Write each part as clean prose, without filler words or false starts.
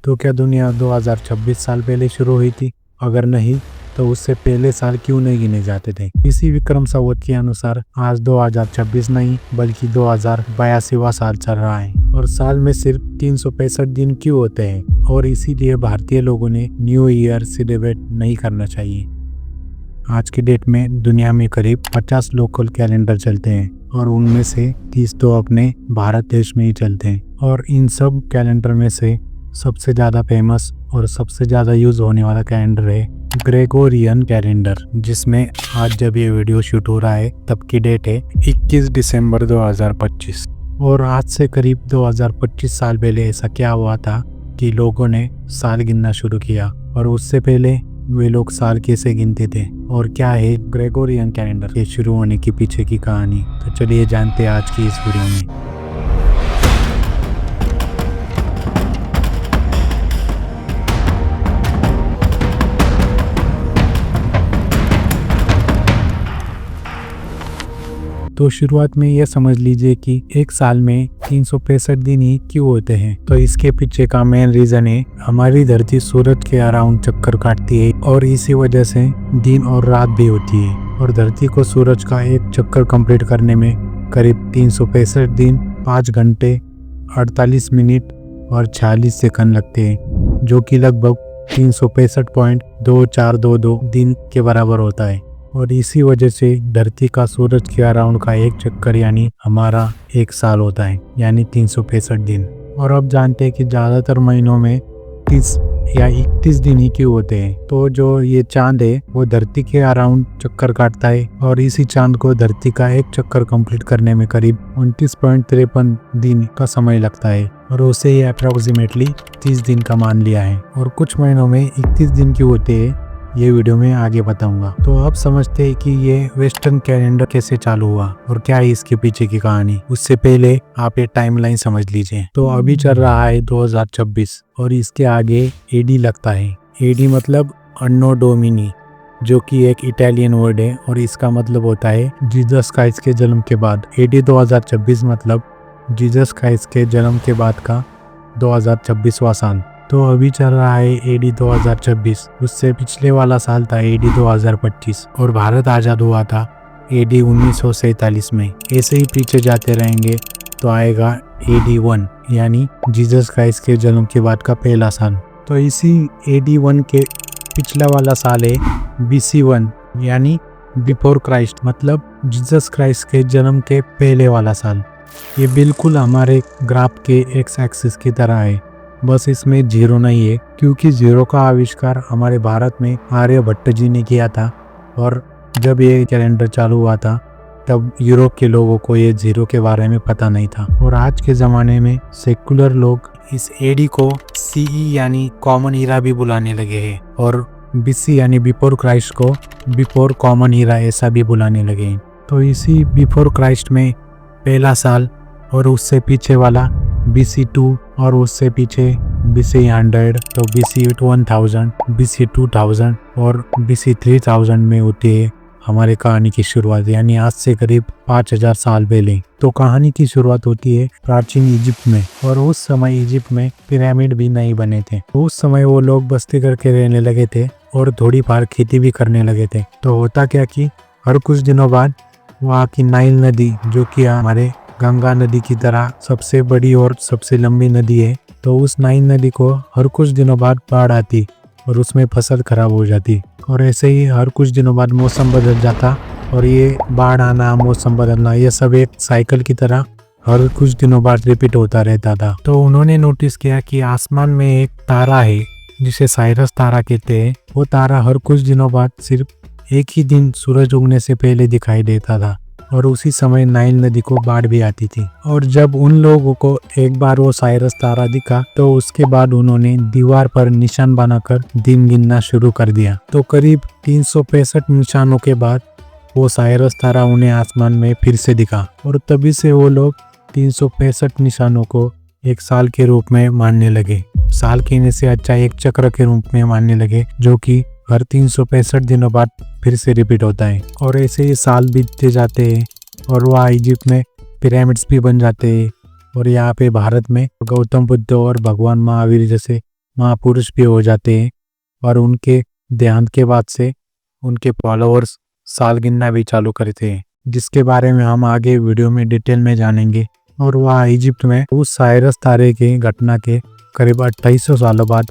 तो क्या दुनिया 2026 साल पहले शुरू हुई थी? अगर नहीं तो उससे पहले साल क्यों नहीं गिने जाते थे? इसी विक्रम संवत के अनुसार आज 2026 नहीं बल्कि 2082वां साल चल रहा है और साल में सिर्फ 365 दिन क्यों होते हैं और इसीलिए भारतीय लोगों ने न्यू ईयर सेलिब्रेट नहीं करना चाहिए। आज की डेट में दुनिया में करीब 50 लोकल कैलेंडर चलते हैं और उनमें से 30 तो अपने भारत देश में ही चलते हैं और इन सब कैलेंडर में से सबसे ज़्यादा फेमस और सबसे ज़्यादा यूज होने वाला कैलेंडर है ग्रेगोरियन कैलेंडर, जिसमें आज जब ये वीडियो शूट हो रहा है तब की डेट है 21 दिसंबर 2025। और आज से करीब 2025 साल पहले ऐसा क्या हुआ था कि लोगों ने साल गिनना शुरू किया और उससे पहले वे लोग साल कैसे गिनते थे और क्या है ग्रेगोरियन कैलेंडर के शुरू होने के पीछे की कहानी। तो चलिए जानते हैं आज की इस वीडियो में। तो शुरुआत में यह समझ लीजिए कि एक साल में 365 दिन ही क्यों होते हैं। तो इसके पीछे का मेन रीजन है हमारी धरती सूरज के अराउंड चक्कर काटती है और इसी वजह से दिन और रात भी होती है और धरती को सूरज का एक चक्कर कंप्लीट करने में करीब 365 दिन 5 घंटे 48 मिनट और 46 सेकंड लगते हैं, जो कि लगभग 365.2422 दिन के बराबर होता है। और इसी वजह से धरती का सूरज के अराउंड का एक चक्कर यानी हमारा एक साल होता है, यानी 365 दिन। और अब जानते हैं कि ज़्यादातर महीनों में 30 या 31 दिन ही क्यों होते हैं। तो जो ये चांद है वो धरती के अराउंड चक्कर काटता है और इसी चांद को धरती का एक चक्कर कंप्लीट करने में करीब 29.53 दिन का समय लगता है और उसे ये अप्रोक्सीमेटली 30 दिन का मान लिया है। और कुछ महीनों में 31 दिन क्यों होते हैं ये वीडियो में आगे बताऊंगा। तो अब समझते हैं कि ये वेस्टर्न कैलेंडर कैसे चालू हुआ और क्या है इसके पीछे की कहानी। उससे पहले आप ये टाइमलाइन समझ लीजिए। तो अभी चल रहा है 2026 और इसके आगे एडी लगता है। एडी मतलब अन्नो डोमिनी, जो कि एक इटालियन वर्ड है और इसका मतलब होता है जीसस क्राइस्ट के जन्म के बाद। एडी 2026 मतलब जीसस क्राइस्ट के जन्म के बाद का 2026वां साल। तो अभी चल रहा है एडी 2026, उससे पिछले वाला साल था एडी 2025 और भारत आज़ाद हुआ था एडी 1947 में। ऐसे ही पीछे जाते रहेंगे तो आएगा एडी 1 यानी जीसस क्राइस्ट के जन्म के बाद का पहला साल। तो इसी एडी 1 के पिछला वाला साल है BC 1 यानी बिफोर क्राइस्ट, मतलब जीसस क्राइस्ट के जन्म के पहले वाला साल। ये बिल्कुल हमारे ग्राफ के एक्स एक्सिस की तरह है, बस इसमें जीरो नहीं है क्योंकि जीरो का आविष्कार हमारे भारत में आर्यभट्ट जी ने किया था और जब ये कैलेंडर चालू हुआ था तब यूरोप के लोगों को ये जीरो के बारे में पता नहीं था। और आज के ज़माने में सेकुलर लोग इस एडी को CE यानी कॉमन ईरा भी बुलाने लगे हैं और BC यानी बिफोर क्राइस्ट को बिफोर कॉमन ईरा ऐसा भी बुलाने लगे हैं। तो इसी बिफोर क्राइस्ट में पहला साल और उससे पीछे वाला BC 2 और उससे पीछे BC 100, तो BC 1000, BC 2000 और BC 3000 में होती है हमारे कहानी की शुरुआत, यानी आज से करीब 5000 साल पहले। तो कहानी की शुरुआत होती है प्राचीन इजिप्ट में और उस समय इजिप्ट में पिरामिड भी नहीं बने थे। तो उस समय वो लोग बस्ती करके रहने लगे थे और थोड़ी बार खेती भी करने लगे थे। तो होता क्या कि हर कुछ दिनों बाद वहाँ की नाइल नदी, जो कि हमारे गंगा नदी की तरह सबसे बड़ी और सबसे लंबी नदी है, तो उस नाइल नदी को हर कुछ दिनों बाद बाढ़ आती और उसमें फसल खराब हो जाती और ऐसे ही हर कुछ दिनों बाद मौसम बदल जाता और ये बाढ़ आना मौसम बदलना ये सब एक साइकिल की तरह हर कुछ दिनों बाद रिपीट होता रहता था। तो उन्होंने नोटिस किया कि आसमान में एक तारा है जिसे साइरस तारा कहते हैं। वो तारा हर कुछ दिनों बाद सिर्फ एक ही दिन सूरज उगने से पहले दिखाई देता था और उसी समय नाइल नदी को बाढ़ भी आती थी। और जब उन लोगों को एक बार वो साइरस तारा दिखा तो उसके बाद उन्होंने दीवार पर निशान बनाकर दिन गिनना शुरू कर दिया। तो करीब 365 निशानों के बाद वो साइरस तारा उन्हें आसमान में फिर से दिखा और तभी से वो लोग 365 निशानों को एक साल के रूप में मानने लगे। साल कहने से अच्छा एक चक्र के रूप में मानने लगे, जो कि हर 365 दिनों बाद फिर से रिपीट होता है। और ऐसे ही साल बीतते जाते हैं और वहाँ इजिप्ट में पिरामिड्स भी बन जाते हैं और यहाँ पे भारत में गौतम बुद्ध और भगवान महावीर जैसे महापुरुष भी हो जाते हैं और उनके देहांत के बाद से उनके फॉलोअर्स साल गिनना भी चालू करते हैं, जिसके बारे में हम आगे वीडियो में डिटेल में जानेंगे। और वहाँ इजिप्ट में उस साइरस तारे की घटना के करीब 2800 सालों बाद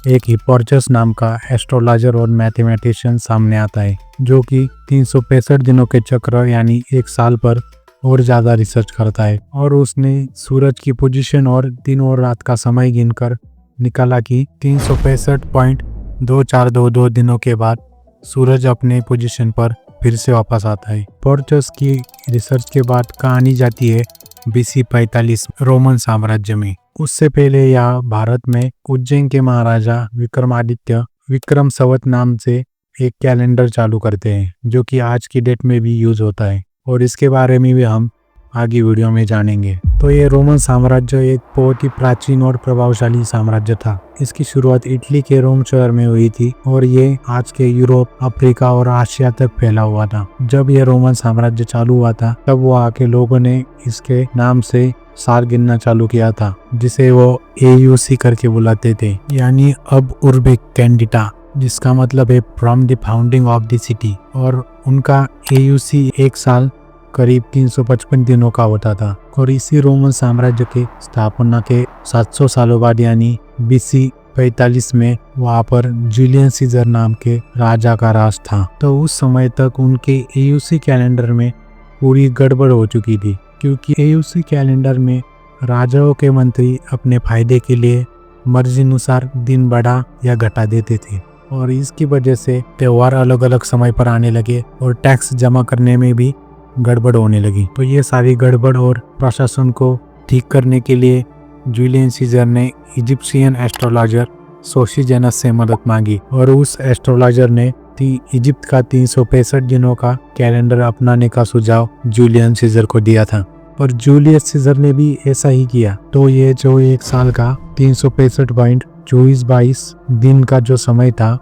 एक हिप्पार्चस नाम का एस्ट्रोलॉजर और मैथमेटिशियन सामने आता है, जो कि 365 दिनों के चक्र यानी एक साल पर और ज्यादा रिसर्च करता है। और उसने सूरज की पोजीशन और दिन और रात का समय गिनकर निकाला कि 365.2422 दिनों के बाद सूरज अपने पोजीशन पर फिर से वापस आता है। हिप्पार्चस की रिसर्च के बाद कहानी जाती है BC 45 रोमन साम्राज्य में। उससे पहले यह भारत में उज्जैन के महाराजा विक्रमादित्य विक्रम संवत नाम से एक कैलेंडर चालू करते हैं, जो कि आज की डेट में भी यूज होता है, और इसके बारे में भी हम आगे वीडियो में जानेंगे। तो ये रोमन साम्राज्य एक बहुत ही प्राचीन और प्रभावशाली साम्राज्य था। इसकी शुरुआत इटली के रोम शहर में हुई थी और ये आज के यूरोप, अफ्रीका और आशिया तक फैला हुआ था। जब यह रोमन साम्राज्य चालू हुआ था तब वहाँ के लोगों ने इसके नाम से साल गिनना चालू किया था, जिसे वो AUC करके बुलाते थे, यानी अब उर्बे कैंडिटा, जिसका मतलब है from the founding of the city. और उनका AUC एक साल करीब 355 दिनों का होता था। और इसी रोमन साम्राज्य के स्थापना के 700 सालों बाद यानी BC 45 में वहाँ पर जूलियन सीजर नाम के राजा का राज था। तो उस समय तक उनके AUC कैलेंडर में पूरी गड़बड़ हो चुकी थी, क्योंकि AUC कैलेंडर में राजाओं के मंत्री अपने फायदे के लिए मर्जी अनुसार दिन बढ़ा या घटा देते थे, और इसकी वजह से त्योहार अलग अलग समय पर आने लगे और टैक्स जमा करने में भी गड़बड़ होने लगी। तो ये सारी गड़बड़ और प्रशासन को ठीक करने के लिए जूलियन सीजर ने इजिप्शियन एस्ट्रोलॉजर सोशिजेनस से मदद मांगी, और उस एस्ट्रोलॉजर ने इजिप्ट का 365 दिनों का कैलेंडर अपनाने का सुझाव जूलियन सीजर को दिया था, और जूलियस सीजर ने भी ऐसा ही किया। तो ये जो एक साल का 365.2422 दिन का जो समय था,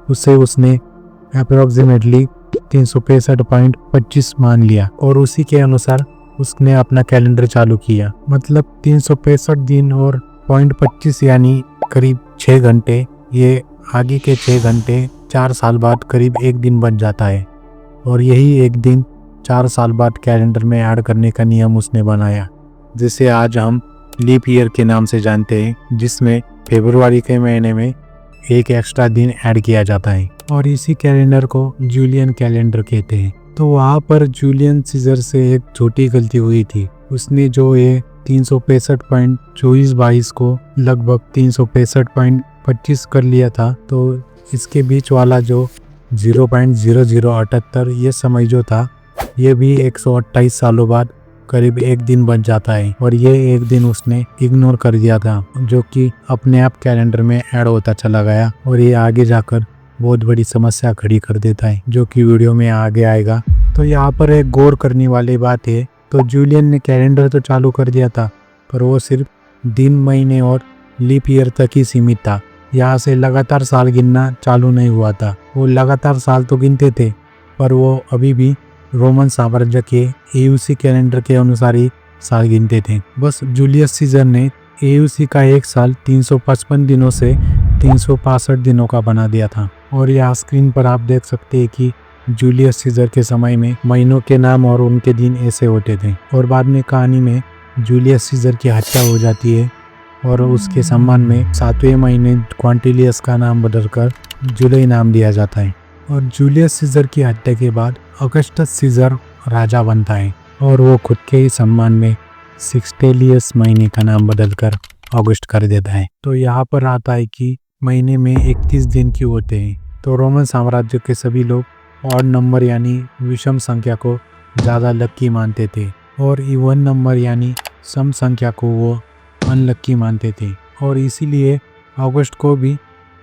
उसे उसने अप्रोक्सीमेटली 365.25 मान लिया, और उसी के अनुसार उसने अपना कैलेंडर चालू किया। मतलब 365 दिन और 0.25 यानी करीब 6 घंटे, ये आगे के 6 घंटे 4 साल बाद करीब एक दिन बन जाता है, और यही एक दिन 4 साल बाद कैलेंडर में ऐड करने का नियम उसने बनाया, जिसे आज हम लीप ईयर के नाम से जानते हैं, जिसमें फरवरी के महीने में एक एक्स्ट्रा दिन ऐड किया जाता है, और इसी कैलेंडर को जूलियन कैलेंडर कहते हैं। तो वहाँ पर जूलियन सीजर से एक छोटी गलती हुई थी। उसने जो ये 365.2422 को लगभग 365.25 कर लिया था, तो इसके बीच वाला जो 0.0078 ये समय जो था, ये भी 128 सालों बाद करीब एक दिन बन जाता है, और ये एक दिन उसने इग्नोर कर दिया था, जो कि अपने आप कैलेंडर में ऐड होता चला गया, और ये आगे जाकर बहुत बड़ी समस्या खड़ी कर देता है, जो कि वीडियो में आगे आएगा। तो यहाँ पर एक गौर करने वाली बात है, तो जूलियन ने कैलेंडर तो चालू कर दिया था, पर वो सिर्फ दिन, महीने और लीप ईयर तक ही सीमित था। यहाँ से लगातार साल गिनना चालू नहीं हुआ था। वो लगातार साल तो गिनते थे, पर वो अभी भी रोमन साम्राज्य के AUC कैलेंडर के अनुसार ही साल गिनते थे। बस जूलियस सीजर ने AUC का एक साल 355 दिनों से 365 दिनों का बना दिया था, और यहाँ स्क्रीन पर आप देख सकते हैं कि जूलियस सीजर के समय में महीनों के नाम और उनके दिन ऐसे होते थे, और बाद में कहानी में जूलियस सीजर की हत्या हो जाती है, और उसके सम्मान में 7वें महीने क्वांटिलियस का नाम बदलकर जुलाई नाम दिया जाता है। और जूलियस सीजर की हत्या के बाद ऑगस्टस सीजर राजा बनता है, और वो खुद के ही सम्मान में सिक्सटेलियस महीने का नाम बदलकर ऑगस्ट कर देता है। तो यहाँ पर आता है कि महीने में 31 दिन क्यों होते हैं। तो रोमन साम्राज्य के सभी लोग ऑड नंबर यानी विषम संख्या को ज़्यादा लक्की मानते थे, और इवन नंबर यानी सम संख्या को वो अनलक्की मानते थे, और इसीलिए अगस्त को भी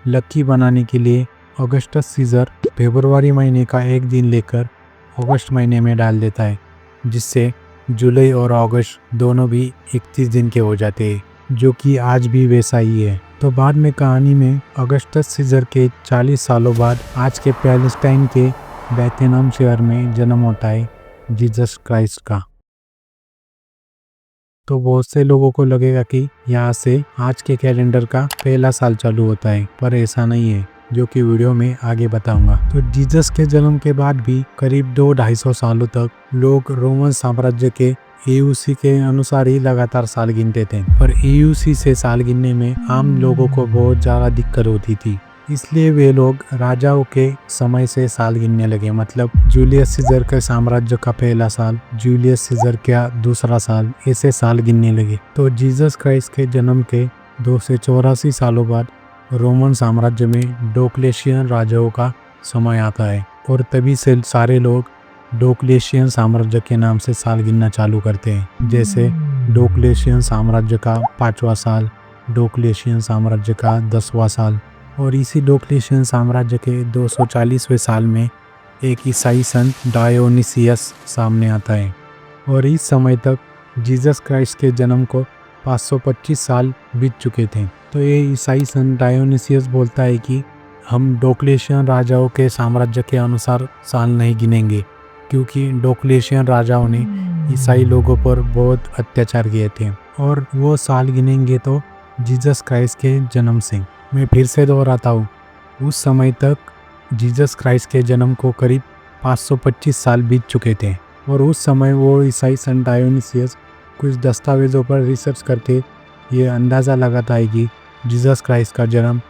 लक्की बनाने के लिए ऑगस्टस सीजर फरवरी महीने का एक दिन लेकर अगस्त महीने में डाल देता है, जिससे जुलाई और अगस्त दोनों भी 31 दिन के हो जाते हैं, जो कि आज भी वैसा ही है। तो बाद में कहानी में ऑगस्टस सीजर के 40 सालों बाद आज के पैलेस्टाइन के बेथलेहम शहर में जन्म होता है जीसस क्राइस्ट का। तो बहुत से लोगों को लगेगा कि यहाँ से आज के कैलेंडर का पहला साल चालू होता है, पर ऐसा नहीं है, जो कि वीडियो में आगे बताऊंगा। तो जीसस के जन्म के बाद भी करीब 200-250 सालों तक लोग रोमन साम्राज्य के AUC के अनुसार ही लगातार साल गिनते थे, पर AUC से साल गिनने में आम लोगों को बहुत ज्यादा दिक्कत होती थी, इसलिए वे लोग राजाओं के समय से साल गिनने लगे। मतलब जूलियस सीजर के साम्राज्य का पहला साल, जूलियस सीजर का दूसरा साल, ऐसे साल गिनने लगे। तो जीसस क्राइस्ट के जन्म के 284 सालों बाद रोमन साम्राज्य में डोक्लेशियन राजाओं का समय आता है, और तभी से सारे लोग डोक्लेशियन साम्राज्य के नाम से साल गिनना चालू करते हैं। जैसे डोक्लेशियन साम्राज्य का 5वां साल, डोक्लेशियन साम्राज्य का 10वां साल। और इसी डोक्लेशियन साम्राज्य के 240वें साल में एक ईसाई संत डायोनिसियस सामने आता है, और इस समय तक जीसस क्राइस्ट के जन्म को 525 साल बीत चुके थे। तो ये ईसाई संत डायोनिसियस बोलता है कि हम डोक्लेशियन राजाओं के साम्राज्य के अनुसार साल नहीं गिनेंगे, क्योंकि डोक्लेशियन राजाओं ने ईसाई लोगों पर बहुत अत्याचार किए थे, और वो साल गिनेंगे तो जीसस क्राइस्ट के जन्म से। मैं फिर से दोहराता हूँ, उस समय तक जीसस क्राइस्ट के जन्म को करीब 525 साल बीत चुके थे, और उस समय वो ईसाई संत डायोनिसियस कुछ दस्तावेज़ों पर रिसर्च करके ये अंदाज़ा लगाता है कि जीसस क्राइस्ट का जन्म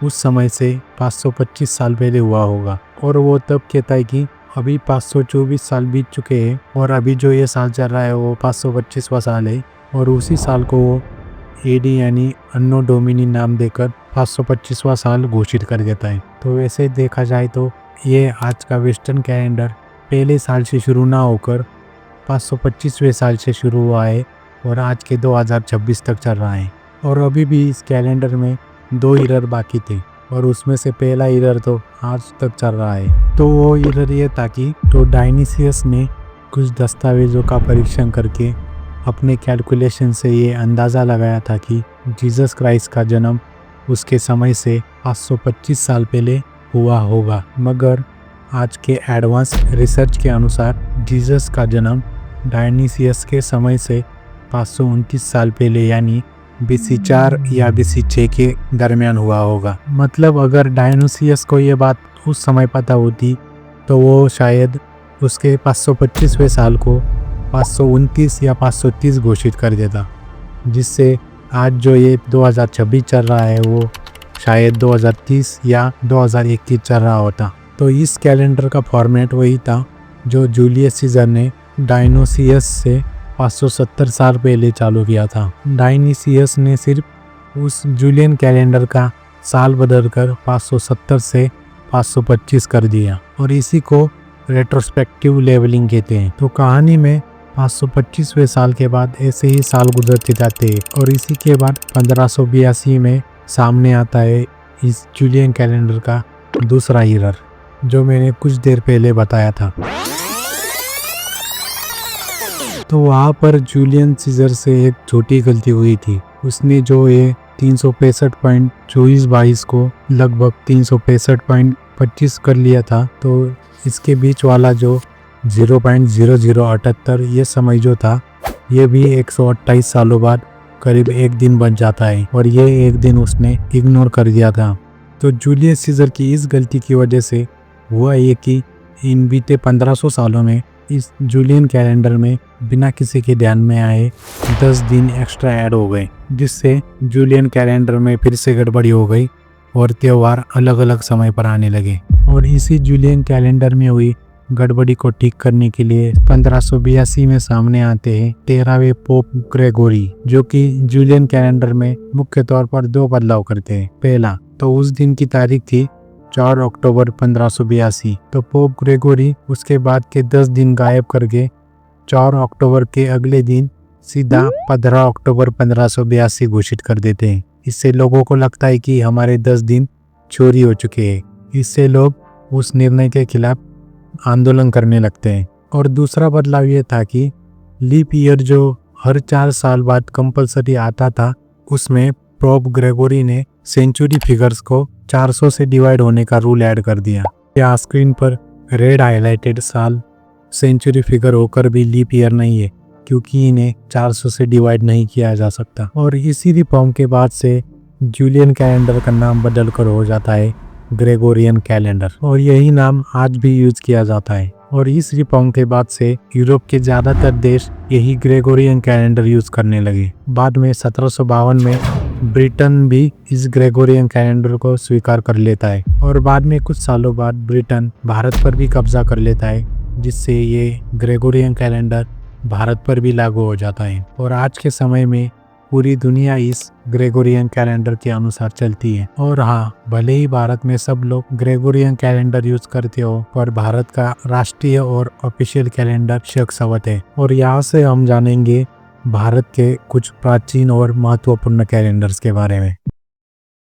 उस समय से 525 साल पहले हुआ होगा। और वो तब कहता है कि अभी 524 साल बीत चुके हैं, और अभी जो ये साल चल रहा है वो 525वां साल है, और उसी साल को वो AD यानी अन्नो डोमिनी नाम देकर 525वां साल घोषित कर देता है। तो वैसे देखा जाए तो ये आज का वेस्टर्न कैलेंडर पहले साल से शुरू ना होकर 525वें साल से शुरू हुआ है, और आज के 2026 तक चल रहा है। और अभी भी इस कैलेंडर में 2 ईयर बाकी थे, और उसमें से पहला ईयर तो आज तक चल रहा है। तो वो ईयर ये था कि तो डायनिसियस ने कुछ दस्तावेजों का परीक्षण करके अपने कैलकुलेशन से ये अंदाज़ा लगाया था कि जीसस क्राइस्ट का जन्म उसके समय से 525 साल पहले हुआ होगा। मगर आज के एडवांस रिसर्च के अनुसार जीसस का जन्म डायनिसियस के समय से 529 साल पहले यानी BC 4 या BC 6 के दरमियान हुआ होगा। मतलब अगर डायनिसियस को ये बात उस समय पता होती तो वो शायद उसके 525वें साल को 529 या 530 घोषित कर देता, जिससे आज जो ये 2026 चल रहा है वो शायद 2030 या 2021 चल रहा होता। तो इस कैलेंडर का फॉर्मेट वही था जो जूलियस सीजर ने डायनोसियस से 570 साल पहले चालू किया था। डायनिसियस ने सिर्फ उस जूलियन कैलेंडर का साल बदलकर 570 से 525 कर दिया, और इसी को रेट्रोस्पेक्टिव लेवलिंग कहते हैं। तो कहानी में 525वें साल के बाद ऐसे ही साल गुजरते जाते हैं, और इसी के बाद 1582 में सामने आता है इस जूलियन कैलेंडर का दूसरा ईयर, जो मैंने कुछ देर पहले बताया था। तो वहाँ पर जूलियन सीजर से एक छोटी गलती हुई थी। उसने जो ये 365.2422 को लगभग 365.25 कर लिया था, तो इसके बीच वाला जो 0.0078 ये समय जो था ये भी 128 सालों बाद करीब एक दिन बन जाता है, और ये एक दिन उसने इग्नोर कर दिया था। तो जूलियस सीजर की इस गलती की वजह से हुआ ये कि इन बीते 1500 सालों में इस जूलियन कैलेंडर में बिना किसी के ध्यान में आए 10 दिन एक्स्ट्रा ऐड हो गए, जिससे जूलियन कैलेंडर में फिर से गड़बड़ी हो गई और त्योहार अलग अलग समय पर आने लगे। और इसी जूलियन कैलेंडर में हुई गड़बड़ी को ठीक करने के लिए 1582 में सामने आते हैं 13वें पोप ग्रेगोरी, जो कि जूलियन कैलेंडर में मुख्य तौर पर 2 बदलाव करते हैं। पहला तो उस दिन की तारीख थी 4 अक्टूबर 1582, तो पोप ग्रेगोरी उसके बाद के 10 दिन गायब करके 4 अक्टूबर के अगले दिन सीधा 15 अक्टूबर 1582 घोषित कर देते हैं। इससे लोगों को लगता है कि हमारे 10 दिन चोरी हो चुके हैं। इससे लोग उस निर्णय के खिलाफ आंदोलन करने लगते हैं। और दूसरा बदलाव ये था कि लीप ईयर जो हर 4 साल बाद कंपलसरी आता था, उसमें पोप ग्रेगोरी ने सेंचुरी फिगर्स को 400 से डिवाइड होने का रूल ऐड कर दिया। यहाँ स्क्रीन पर रेड हाईलाइटेड साल सेंचुरी फिगर होकर भी लीप ईयर नहीं है, क्योंकि इन्हें 400 से डिवाइड नहीं किया जा सकता। और इसी रिफॉर्म के बाद से जूलियन कैलेंडर का नाम बदल कर हो जाता है ग्रेगोरियन कैलेंडर, और यही नाम आज भी यूज किया जाता है। और इस रिफॉर्म के बाद से यूरोप के ज्यादातर देश यही ग्रेगोरियन कैलेंडर यूज करने लगे। बाद में 1752 में ब्रिटेन भी इस ग्रेगोरियन कैलेंडर को स्वीकार कर लेता है, और बाद में कुछ सालों बाद ब्रिटेन भारत पर भी कब्जा कर लेता है, जिससे ये ग्रेगोरियन कैलेंडर भारत पर भी लागू हो जाता है। और आज के समय में पूरी दुनिया इस ग्रेगोरियन कैलेंडर के अनुसार चलती है। और हाँ, भले ही भारत में सब लोग ग्रेगोरियन कैलेंडर यूज करते हो, पर भारत का राष्ट्रीय और ऑफिशियल कैलेंडर शक संवत है। और यहाँ से हम जानेंगे भारत के कुछ प्राचीन और महत्वपूर्ण कैलेंडर्स के बारे में।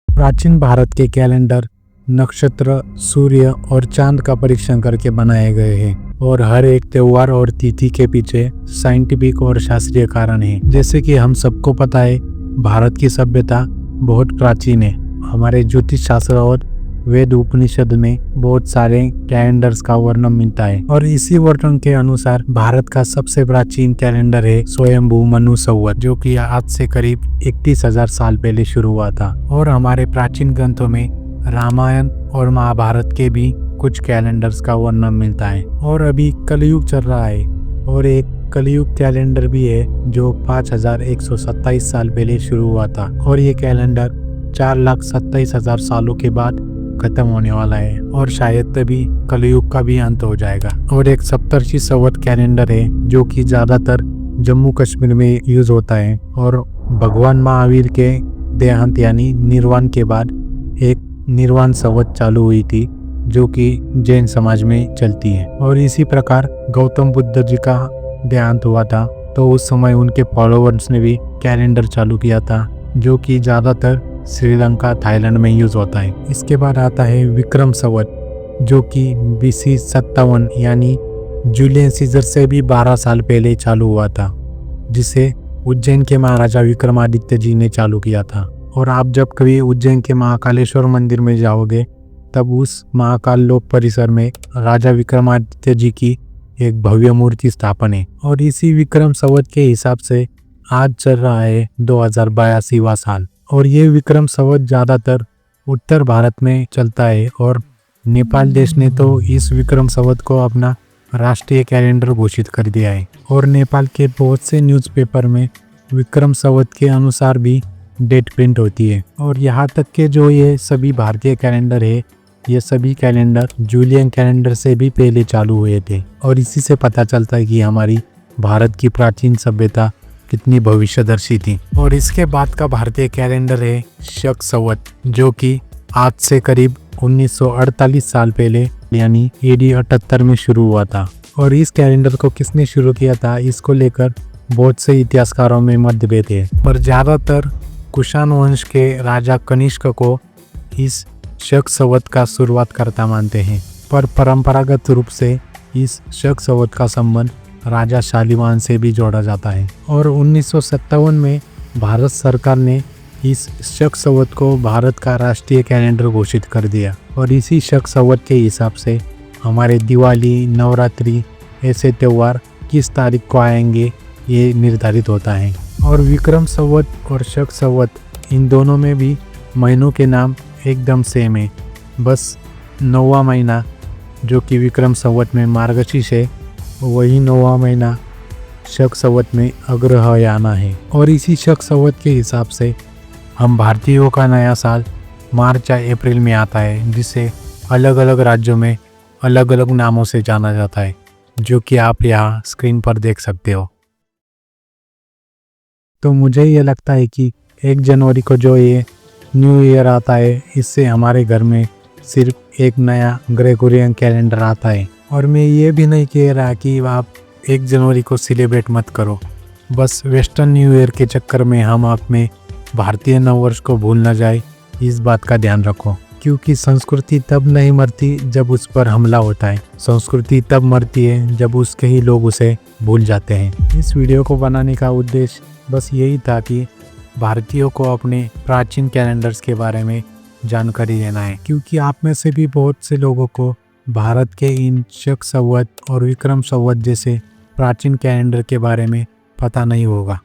प्राचीन भारत के कैलेंडर नक्षत्र, सूर्य और चांद का परीक्षण करके बनाए गए हैं, और हर एक त्योहार और तिथि के पीछे साइंटिफिक और शास्त्रीय कारण है। जैसे कि हम सबको पता है, भारत की सभ्यता बहुत प्राचीन है। हमारे ज्योतिष शास्त्र और वेद उपनिषद में बहुत सारे कैलेंडर्स का वर्णन मिलता है, और इसी वर्णन के अनुसार भारत का सबसे प्राचीन कैलेंडर है स्वयंभू मनु संवत, जो कि आज से करीब 31,000 साल पहले शुरू हुआ था। और हमारे प्राचीन ग्रंथों में रामायण और महाभारत के भी कुछ कैलेंडर्स का वर्णन मिलता है। और अभी कलयुग चल रहा है, और एक कलयुग कैलेंडर भी है जो 5127 साल पहले शुरू हुआ था, और ये कैलेंडर 4,27,000 सालों के बाद खत्म होने वाला है, और शायद तभी कलयुग का भी अंत हो जाएगा। और एक सप्तर्षि संवत कैलेंडर है जो कि ज्यादातर जम्मू कश्मीर में यूज होता है, और भगवान महावीर के देहांत यानी निर्वाण के बाद एक निर्वाण संवत चालू हुई थी, जो कि जैन समाज में चलती है। और इसी प्रकार गौतम बुद्ध जी का देहांत हुआ था, तो उस समय उनके फॉलोअर्स ने भी कैलेंडर चालू किया था, जो कि ज्यादातर श्रीलंका, थाईलैंड में यूज होता है। इसके बाद आता है विक्रम संवत, जो कि BC 57 यानी जूलियन सीजर से भी 12 साल पहले चालू हुआ था, जिसे उज्जैन के महाराजा विक्रमादित्य जी ने चालू किया था। और आप जब कभी उज्जैन के महाकालेश्वर मंदिर में जाओगे, तब उस महाकाल लोक परिसर में राजा विक्रमादित्य जी की एक भव्य मूर्ति स्थापन है। और इसी विक्रम संवत के हिसाब से आज चल रहा है 2082वां साल। और ये विक्रम संवत ज्यादातर उत्तर भारत में चलता है, और नेपाल देश ने तो इस विक्रम संवत को अपना राष्ट्रीय कैलेंडर घोषित कर दिया है। और नेपाल के बहुत से न्यूज़पेपर में विक्रम संवत के अनुसार भी डेट प्रिंट होती है। और यहाँ तक के जो ये सभी भारतीय कैलेंडर है, ये सभी कैलेंडर जूलियन कैलेंडर से भी पहले चालू हुए थे। और इसी से पता चलता है कि हमारी भारत की प्राचीन सभ्यता कितनी भविष्यदर्शी थी। और इसके बाद का भारतीय कैलेंडर है शक संवत, जो कि आज से करीब 1948 साल पहले यानी AD 78 में शुरू हुआ था। और इस कैलेंडर को किसने शुरू किया था, इसको लेकर बहुत से इतिहासकारों में मतभेद है, पर ज्यादातर कुषाण वंश के राजा कनिष्क को इस शक संवत का शुरुआत करता मानते हैं। पर परंपरागत रूप से इस शक संवत का संबंध राजा शालिवाहन से भी जोड़ा जाता है। और 1957 में भारत सरकार ने इस शक संवत को भारत का राष्ट्रीय कैलेंडर घोषित कर दिया। और इसी शक संवत के हिसाब से हमारे दिवाली, नवरात्रि ऐसे त्यौहार किस तारीख को आएंगे ये निर्धारित होता है। और विक्रम संवत और शक संवत, इन दोनों में भी महीनों के नाम एकदम सेम है। बस 9वां महीना जो कि विक्रम संवत में मार्गशीर्ष है, वही 9वां महीना शक संवत में अग्रहायण है। और इसी शक संवत के हिसाब से हम भारतीयों का नया साल मार्च या अप्रैल में आता है, जिसे अलग अलग राज्यों में अलग अलग नामों से जाना जाता है, जो कि आप यहाँ स्क्रीन पर देख सकते हो। तो मुझे ये लगता है कि 1 जनवरी को जो ये न्यू ईयर आता है, इससे हमारे घर में सिर्फ एक नया ग्रेगोरियन कैलेंडर आता है। और मैं ये भी नहीं कह रहा कि आप 1 जनवरी को सेलिब्रेट मत करो, बस वेस्टर्न न्यू ईयर के चक्कर में हम अपने भारतीय नववर्ष को भूल न जाए, इस बात का ध्यान रखो। क्योंकि संस्कृति तब नहीं मरती जब उस पर हमला होता है, संस्कृति तब मरती है जब उसके ही लोग उसे भूल जाते हैं। इस वीडियो को बनाने का उद्देश्य बस यही था कि भारतीयों को अपने प्राचीन कैलेंडर्स के बारे में जानकारी देना है, क्योंकि आप में से भी बहुत से लोगों को भारत के इन शक संवत और विक्रम संवत जैसे प्राचीन कैलेंडर के बारे में पता नहीं होगा।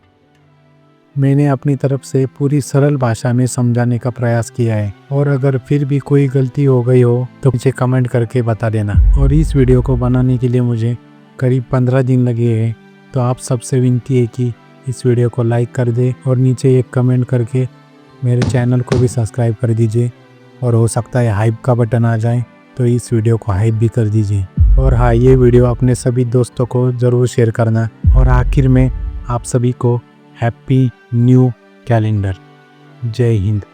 मैंने अपनी तरफ से पूरी सरल भाषा में समझाने का प्रयास किया है, और अगर फिर भी कोई गलती हो गई हो तो मुझे कमेंट करके बता देना। और इस वीडियो को बनाने के लिए मुझे करीब 15 दिन लगे हैं, तो आप सबसे विनती है कि इस वीडियो को लाइक कर दे और नीचे एक कमेंट करके मेरे चैनल को भी सब्सक्राइब कर दीजिए। और हो सकता है हाइप का बटन आ जाए तो इस वीडियो को हाइप भी कर दीजिए। और हाँ, ये वीडियो अपने सभी दोस्तों को ज़रूर शेयर करना। और आखिर में आप सभी को हैप्पी न्यू कैलेंडर। जय हिंद।